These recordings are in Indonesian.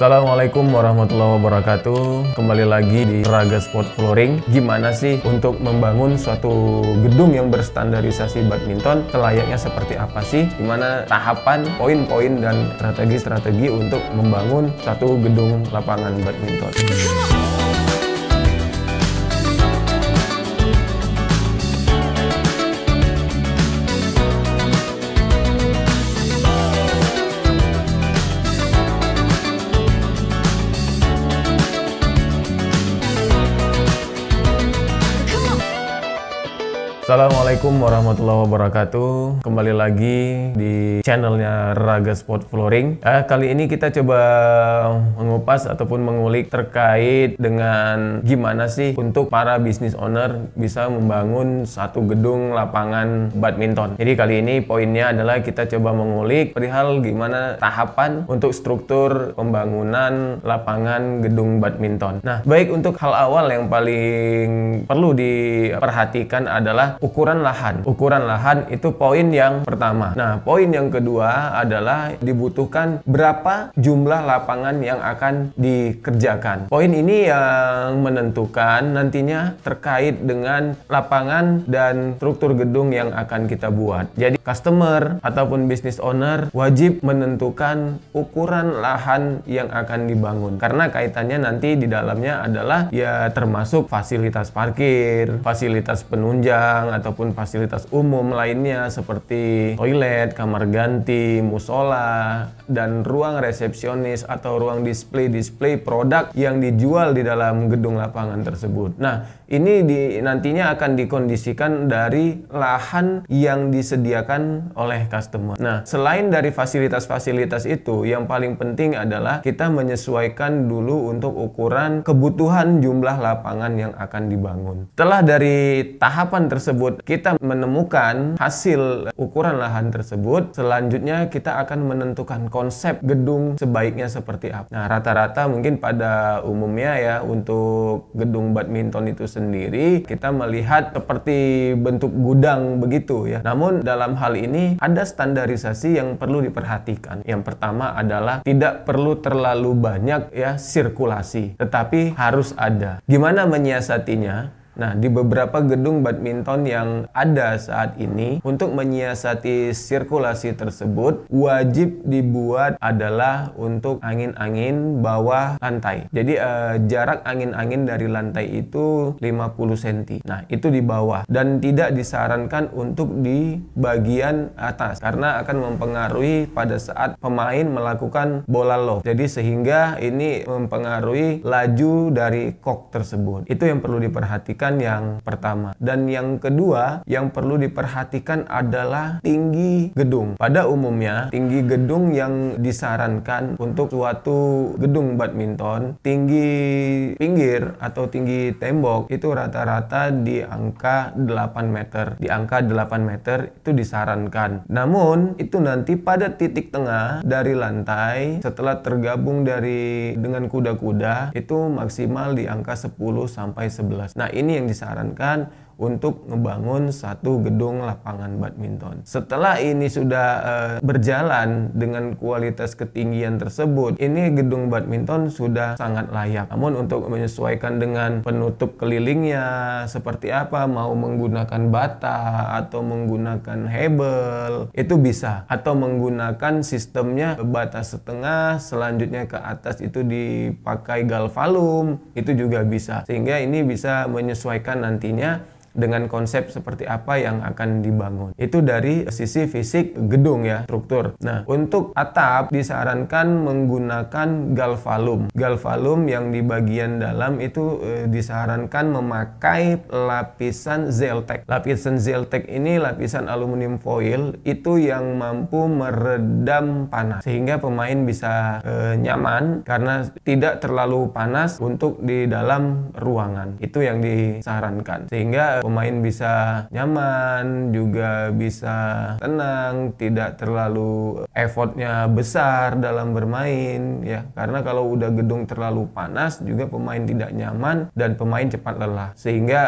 Assalamualaikum warahmatullahi wabarakatuh. Kembali lagi di Raga Sport Flooring. Gimana sih untuk membangun suatu gedung yang berstandarisasi badminton? Selayaknya seperti apa sih? Gimana tahapan, poin-poin, dan strategi-strategi untuk membangun satu gedung lapangan badminton? Assalamualaikum warahmatullahi wabarakatuh. Kembali lagi di channelnya Raga Sport Flooring. Kali ini kita coba mengupas ataupun mengulik terkait dengan gimana sih untuk para business owner bisa membangun satu gedung lapangan badminton. Jadi kali ini poinnya adalah kita coba mengulik perihal gimana tahapan untuk struktur pembangunan lapangan gedung badminton. Nah, baik, untuk hal awal yang paling perlu diperhatikan adalah ukuran lahan. Ukuran lahan itu poin yang pertama. Nah, poin yang kedua adalah dibutuhkan berapa jumlah lapangan yang akan dikerjakan. Poin ini yang menentukan nantinya terkait dengan lapangan dan struktur gedung yang akan kita buat. Jadi customer ataupun business owner wajib menentukan ukuran lahan yang akan dibangun. Karena kaitannya nanti di dalamnya adalah ya termasuk fasilitas parkir, fasilitas penunjang, ataupun fasilitas umum lainnya seperti toilet, kamar ganti, musola, dan ruang resepsionis atau ruang display produk yang dijual di dalam gedung lapangan tersebut. Nah, ini nantinya akan dikondisikan dari lahan yang disediakan oleh customer. Nah, selain dari fasilitas-fasilitas itu, yang paling penting adalah kita menyesuaikan dulu untuk ukuran kebutuhan jumlah lapangan yang akan dibangun. Setelah dari tahapan tersebut kita menemukan hasil ukuran lahan tersebut, selanjutnya kita akan menentukan konsep gedung sebaiknya seperti apa. Nah, rata-rata mungkin pada umumnya ya untuk gedung badminton itu sendiri kita melihat seperti bentuk gudang begitu ya. Namun dalam hal ini ada standarisasi yang perlu diperhatikan. Yang pertama adalah tidak perlu terlalu banyak ya sirkulasi, tetapi harus ada. Gimana menyiasatinya? Nah, di beberapa gedung badminton yang ada saat ini, untuk menyiasati sirkulasi tersebut, wajib dibuat adalah untuk angin-angin bawah lantai. Jadi, jarak angin-angin dari lantai itu 50 cm. Nah, itu di bawah. Dan tidak disarankan untuk di bagian atas, karena akan mempengaruhi pada saat pemain melakukan bola lob. Jadi, sehingga ini mempengaruhi laju dari kok tersebut. Itu yang perlu diperhatikan yang pertama. Dan yang kedua yang perlu diperhatikan adalah tinggi gedung. Pada umumnya tinggi gedung yang disarankan untuk suatu gedung badminton, tinggi pinggir atau tinggi tembok itu rata-rata di angka 8 meter. Di angka 8 meter itu disarankan. Namun itu nanti pada titik tengah dari lantai setelah tergabung dengan kuda-kuda itu maksimal di angka 10 sampai 11. Nah, ini yang disarankan untuk ngebangun satu gedung lapangan badminton. Setelah ini sudah berjalan dengan kualitas ketinggian tersebut, ini gedung badminton sudah sangat layak. Namun untuk menyesuaikan dengan penutup kelilingnya seperti apa, mau menggunakan bata atau menggunakan hebel, itu bisa. Atau menggunakan sistemnya bata setengah, selanjutnya ke atas itu dipakai galvalum, itu juga bisa. Sehingga ini bisa menyesuaikan nantinya dengan konsep seperti apa yang akan dibangun. Itu dari sisi fisik gedung ya, struktur. Nah, untuk atap disarankan menggunakan galvalum. Galvalum yang di bagian dalam itu disarankan memakai lapisan Zeltec. Lapisan Zeltec ini lapisan aluminium foil itu yang mampu meredam panas sehingga pemain bisa nyaman karena tidak terlalu panas untuk di dalam ruangan. Itu yang disarankan. Sehingga pemain bisa nyaman, juga bisa tenang, tidak terlalu effortnya besar dalam bermain ya. Karena kalau udah gedung terlalu panas juga pemain tidak nyaman dan pemain cepat lelah. Sehingga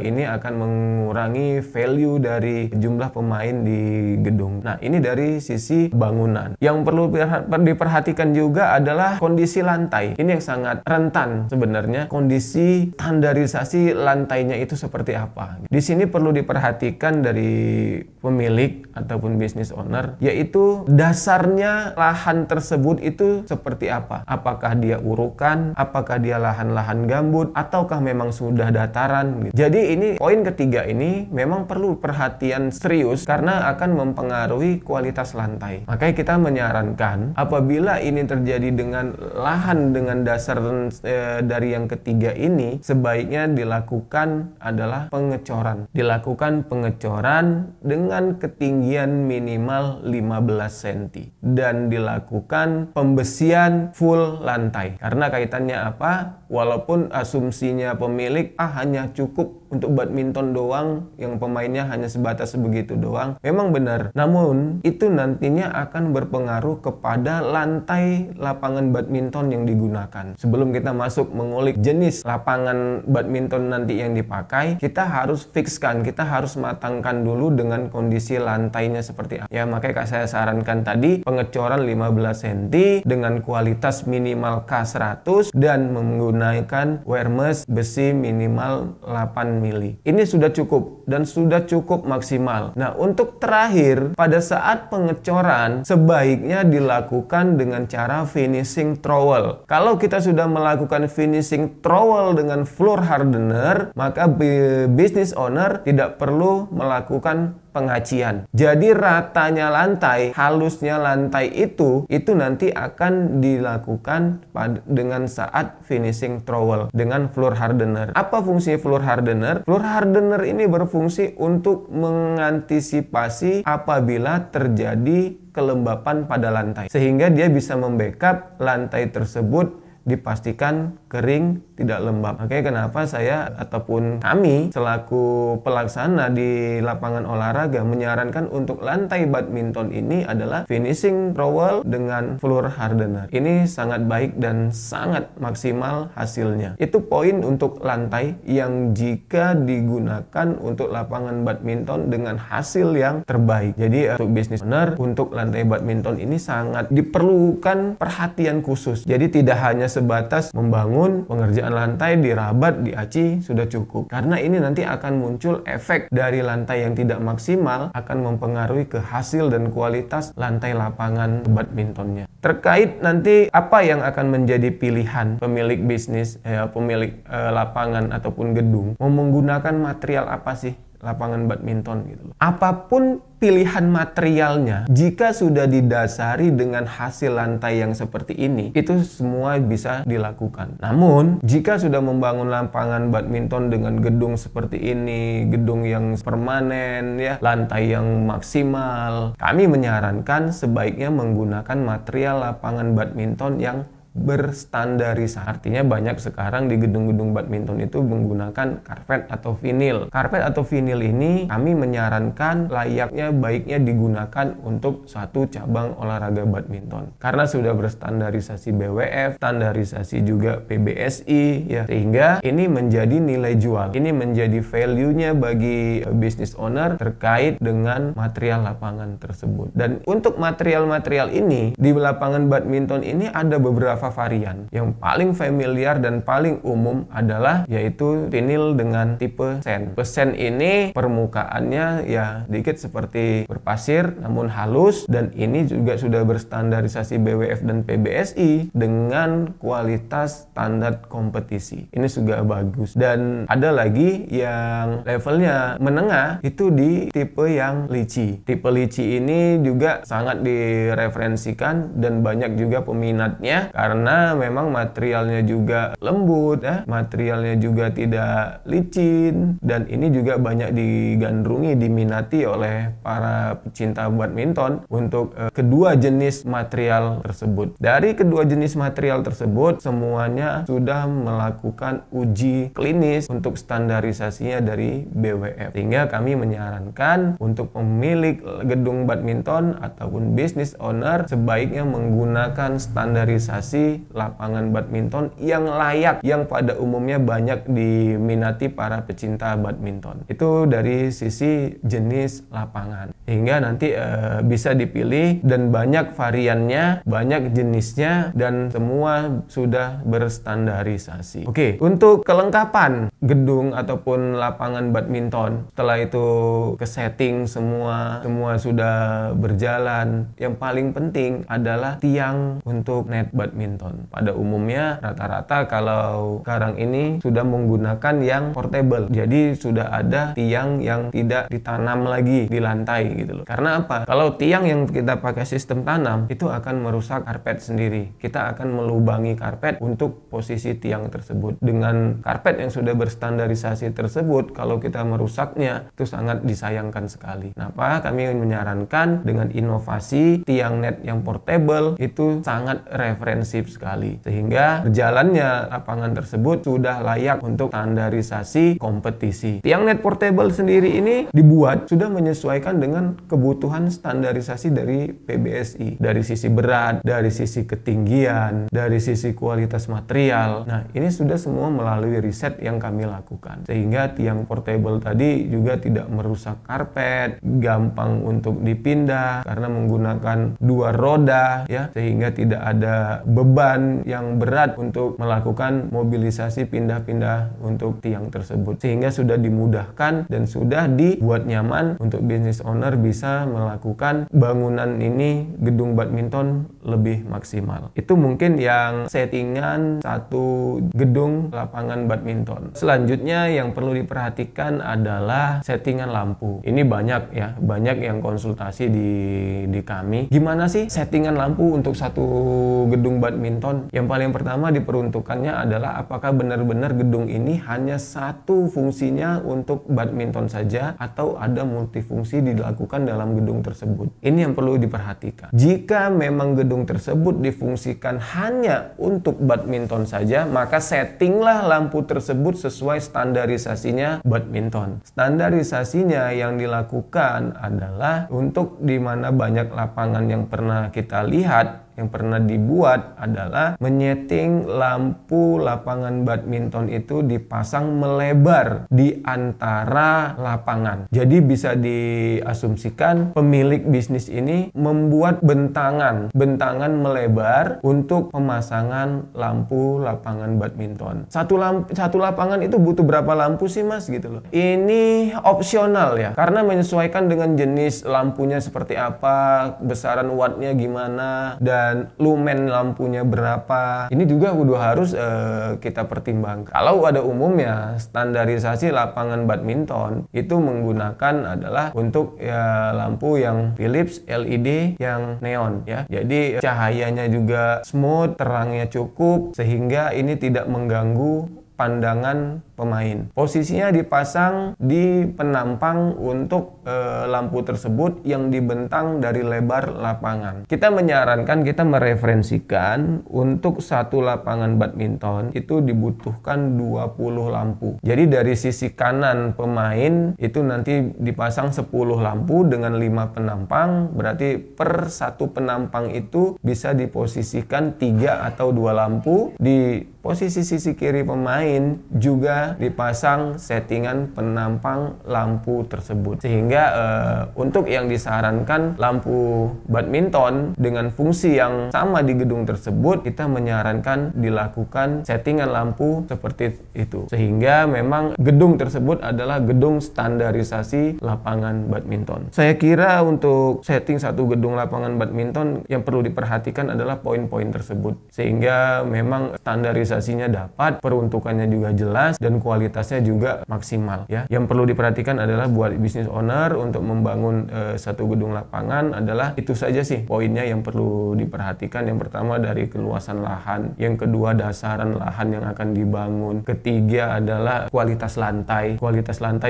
ini akan mengurangi value dari jumlah pemain di gedung. Nah, ini dari sisi bangunan. Yang perlu diperhatikan juga adalah kondisi lantai. Ini yang sangat rentan sebenarnya. Kondisi standarisasi lantainya itu seperti apa. Di sini perlu diperhatikan dari pemilik ataupun business owner, yaitu dasarnya lahan tersebut itu seperti apa. Apakah dia urukan, apakah dia lahan-lahan gambut, ataukah memang sudah dataran. Jadi ini poin ketiga ini memang perlu perhatian serius karena akan mempengaruhi kualitas lantai. Makanya kita menyarankan apabila ini terjadi dengan lahan dengan dasar dari yang ketiga ini, sebaiknya dilakukan adalah pengecoran. Dilakukan pengecoran dengan ketinggian minimal 15 cm dan dilakukan pembesian full lantai. Karena kaitannya apa? Walaupun asumsinya pemilik hanya cukup untuk badminton doang, yang pemainnya hanya sebatas begitu doang, memang benar. Namun itu nantinya akan berpengaruh kepada lantai lapangan badminton yang digunakan. Sebelum kita masuk mengulik jenis lapangan badminton nanti yang dipakai, kita harus fixkan, kita harus matangkan dulu dengan kondisi lantainya seperti apa. Ya, makanya saya sarankan tadi pengecoran 15 cm dengan kualitas minimal K100 dan menggunakan wear mesh besi minimal 8 mili. Ini sudah cukup dan sudah cukup maksimal. Nah, untuk terakhir, pada saat pengecoran sebaiknya dilakukan dengan cara finishing trowel. Kalau kita sudah melakukan finishing trowel dengan floor hardener, maka business owner tidak perlu melakukan pengacian. Jadi ratanya lantai, halusnya lantai itu nanti akan dilakukan dengan saat finishing trowel dengan floor hardener. Apa fungsi floor hardener? Floor hardener ini berfungsi untuk mengantisipasi apabila terjadi kelembapan pada lantai, sehingga dia bisa membackup lantai tersebut dipastikan kering, tidak lembab. Makanya kenapa saya ataupun kami selaku pelaksana di lapangan olahraga menyarankan untuk lantai badminton ini adalah finishing trowel dengan floor hardener. Ini sangat baik dan sangat maksimal hasilnya. Itu poin untuk lantai yang jika digunakan untuk lapangan badminton dengan hasil yang terbaik. Jadi untuk business owner, untuk lantai badminton ini sangat diperlukan perhatian khusus. Jadi tidak hanya sebatas membangun pengerjaan lantai, dirabat, diaci, sudah cukup. Karena ini nanti akan muncul efek dari lantai yang tidak maksimal, akan mempengaruhi ke hasil dan kualitas lantai lapangan badmintonnya. Terkait nanti apa yang akan menjadi pilihan pemilik bisnis, pemilik lapangan ataupun gedung, mau menggunakan material apa sih lapangan badminton gitu loh. Apapun pilihan materialnya, jika sudah didasari dengan hasil lantai yang seperti ini, itu semua bisa dilakukan. Namun, jika sudah membangun lapangan badminton dengan gedung seperti ini, gedung yang permanen ya, lantai yang maksimal, kami menyarankan sebaiknya menggunakan material lapangan badminton yang berstandarisasi. Artinya banyak sekarang di gedung-gedung badminton itu menggunakan karpet atau vinil. Karpet atau vinil ini kami menyarankan layaknya baiknya digunakan untuk suatu cabang olahraga badminton. Karena sudah berstandarisasi BWF, standarisasi juga PBSI ya. Sehingga ini menjadi nilai jual. Ini menjadi value-nya bagi business owner terkait dengan material lapangan tersebut. Dan untuk material-material ini di lapangan badminton ini ada beberapa varian. Yang paling familiar dan paling umum adalah yaitu vinil dengan tipe sen. Tipe sen ini permukaannya ya sedikit seperti berpasir namun halus, dan ini juga sudah berstandarisasi BWF dan PBSI dengan kualitas standar kompetisi. Ini juga bagus. Dan ada lagi yang levelnya menengah, itu di tipe yang lici. Tipe lici ini juga sangat direferensikan dan banyak juga peminatnya karena karena memang materialnya juga lembut ya, materialnya juga tidak licin, dan ini juga banyak digandrungi, diminati oleh para pecinta badminton untuk kedua jenis material tersebut. Dari kedua jenis material tersebut semuanya sudah melakukan uji klinis untuk standarisasinya dari BWF, sehingga kami menyarankan untuk pemilik gedung badminton ataupun business owner sebaiknya menggunakan standarisasi lapangan badminton yang layak, yang pada umumnya banyak diminati para pecinta badminton. Itu dari sisi jenis lapangan, hingga nanti bisa dipilih dan banyak variannya, banyak jenisnya, dan semua sudah berstandarisasi. Oke, untuk kelengkapan gedung ataupun lapangan badminton, setelah itu ke setting semua sudah berjalan, yang paling penting adalah tiang untuk net badminton. Pada umumnya rata-rata kalau sekarang ini sudah menggunakan yang portable, jadi sudah ada tiang yang tidak ditanam lagi di lantai gitu loh. Karena apa? Kalau tiang yang kita pakai sistem tanam itu akan merusak karpet sendiri. Kita akan melubangi karpet untuk posisi tiang tersebut. Dengan karpet yang sudah berstandarisasi tersebut, kalau kita merusaknya itu sangat disayangkan sekali. Kenapa? Kami menyarankan dengan inovasi tiang net yang portable itu sangat referensif sekali, sehingga berjalannya lapangan tersebut sudah layak untuk standarisasi kompetisi. Tiang net portable sendiri ini dibuat sudah menyesuaikan dengan kebutuhan standarisasi dari PBSI, dari sisi berat, dari sisi ketinggian, dari sisi kualitas material. Nah, ini sudah semua melalui riset yang kami lakukan, sehingga tiang portable tadi juga tidak merusak karpet, gampang untuk dipindah karena menggunakan dua roda ya, sehingga tidak ada beban yang berat untuk melakukan mobilisasi pindah-pindah untuk tiang tersebut, sehingga sudah dimudahkan dan sudah dibuat nyaman untuk business owner bisa melakukan bangunan ini, gedung badminton, lebih maksimal. Itu mungkin yang settingan satu gedung lapangan badminton. Selanjutnya yang perlu diperhatikan adalah settingan lampu. Ini banyak ya, banyak yang konsultasi di kami. Gimana sih settingan lampu untuk satu gedung badminton? Yang paling pertama diperuntukannya adalah apakah benar-benar gedung ini hanya satu fungsinya untuk badminton saja atau ada multifungsi dilakukan dalam gedung tersebut. Ini yang perlu diperhatikan. Jika memang gedung tersebut difungsikan hanya untuk badminton saja, maka settinglah lampu tersebut sesuai standarisasinya badminton. Standarisasinya yang dilakukan adalah untuk di mana banyak lapangan yang pernah kita lihat, yang pernah dibuat adalah menyeting lampu lapangan badminton itu dipasang melebar di antara lapangan. Jadi bisa diasumsikan pemilik bisnis ini membuat bentangan melebar untuk pemasangan lampu lapangan badminton. Satu lapangan itu butuh berapa lampu sih mas gitu loh. Ini opsional ya, karena menyesuaikan dengan jenis lampunya seperti apa, besaran wattnya gimana, dan lumen lampunya berapa. Ini juga udah harus kita pertimbangkan. Kalau pada umumnya standarisasi lapangan badminton itu menggunakan adalah untuk ya lampu yang Philips LED yang neon ya. Jadi cahayanya juga smooth, terangnya cukup, sehingga ini tidak mengganggu pandangan pemain. Posisinya dipasang di penampang untuk lampu tersebut yang dibentang dari lebar lapangan. Kita menyarankan, kita mereferensikan untuk satu lapangan badminton itu dibutuhkan 20 lampu. Jadi dari sisi kanan pemain itu nanti dipasang 10 lampu dengan 5 penampang, berarti per satu penampang itu bisa diposisikan 3 atau 2 lampu. Di posisi sisi kiri pemain juga dipasang settingan penampang lampu tersebut, sehingga untuk yang disarankan lampu badminton dengan fungsi yang sama di gedung tersebut, kita menyarankan dilakukan settingan lampu seperti itu, sehingga memang gedung tersebut adalah gedung standarisasi lapangan badminton. Saya kira untuk setting satu gedung lapangan badminton yang perlu diperhatikan adalah poin-poin tersebut, sehingga memang standarisasinya dapat, peruntukannya aturannya juga jelas dan kualitasnya juga maksimal ya. Yang perlu diperhatikan adalah buat business owner untuk membangun satu gedung lapangan adalah itu saja sih poinnya yang perlu diperhatikan. Yang pertama dari keluasan lahan, yang kedua dasaran lahan yang akan dibangun, ketiga adalah kualitas lantai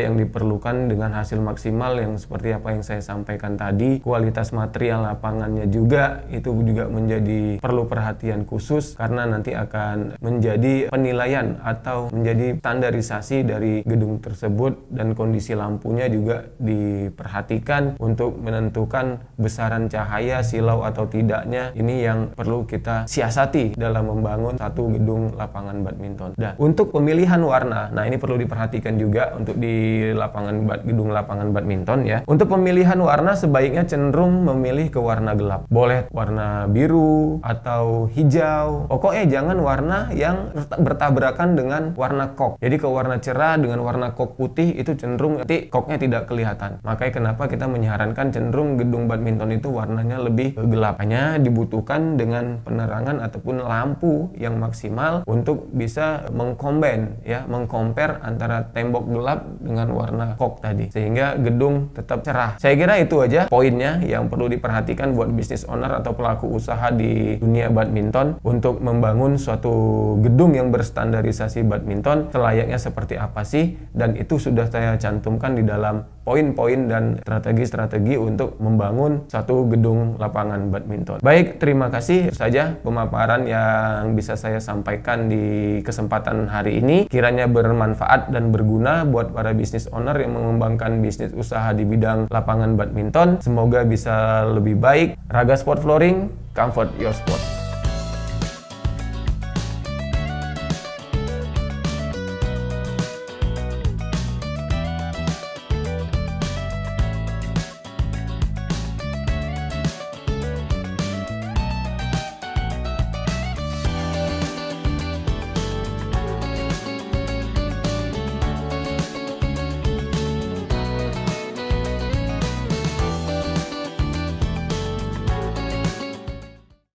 yang diperlukan dengan hasil maksimal yang seperti apa yang saya sampaikan tadi. Kualitas material lapangannya juga itu juga menjadi perlu perhatian khusus karena nanti akan menjadi penilaian atau menjadi standarisasi dari gedung tersebut, dan kondisi lampunya juga diperhatikan untuk menentukan besaran cahaya, silau atau tidaknya. Ini yang perlu kita siasati dalam membangun satu gedung lapangan badminton. Nah, untuk pemilihan warna, nah ini perlu diperhatikan juga untuk di gedung lapangan badminton ya. Untuk pemilihan warna sebaiknya cenderung memilih ke warna gelap. Boleh warna biru atau hijau. Pokoknya jangan warna yang bertabrakan dengan warna kok. Jadi ke warna cerah dengan warna kok putih itu cenderung nanti koknya tidak kelihatan. Makanya kenapa kita menyarankan cenderung gedung badminton itu warnanya lebih gelap. Hanya dibutuhkan dengan penerangan ataupun lampu yang maksimal untuk bisa mengcompare antara tembok gelap dengan warna kok tadi sehingga gedung tetap cerah. Saya kira itu aja poinnya yang perlu diperhatikan buat business owner atau pelaku usaha di dunia badminton untuk membangun suatu gedung yang berstandarisasi badminton selayaknya seperti apa sih, dan itu sudah saya cantumkan di dalam poin-poin dan strategi-strategi untuk membangun satu gedung lapangan badminton. Baik, terima kasih. Itu saja pemaparan yang bisa saya sampaikan di kesempatan hari ini. Kiranya bermanfaat dan berguna buat para business owner yang mengembangkan bisnis usaha di bidang lapangan badminton. Semoga bisa lebih baik. Raga Sport Flooring, comfort your sport.